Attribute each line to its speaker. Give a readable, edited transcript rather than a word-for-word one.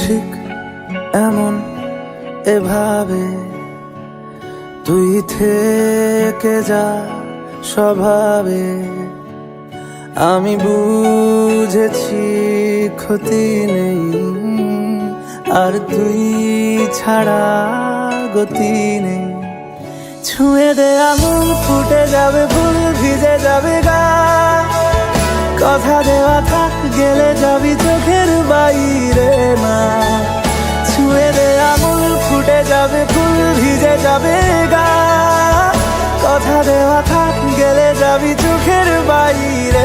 Speaker 1: ঠিক এমন এভাবে তুই থেকে যা স্বভাবে। আমি বুঝেছি ক্ষতি নেই, আর তুই ছাড়া গতি নেই। ছুঁয়ে দে আঙুল, ফুটে যাবে ফুল, ভিজে যাবে গা। কথা দেওয়া থাক, গেলে যাবি চোখের বাইরে না। ছুঁয়ে দে আঙুল, ফুটে যাবে ফুল, ভিজে যাবে গা। কথা দেওয়া থাক, গেলে যাবি চোখের বাইরে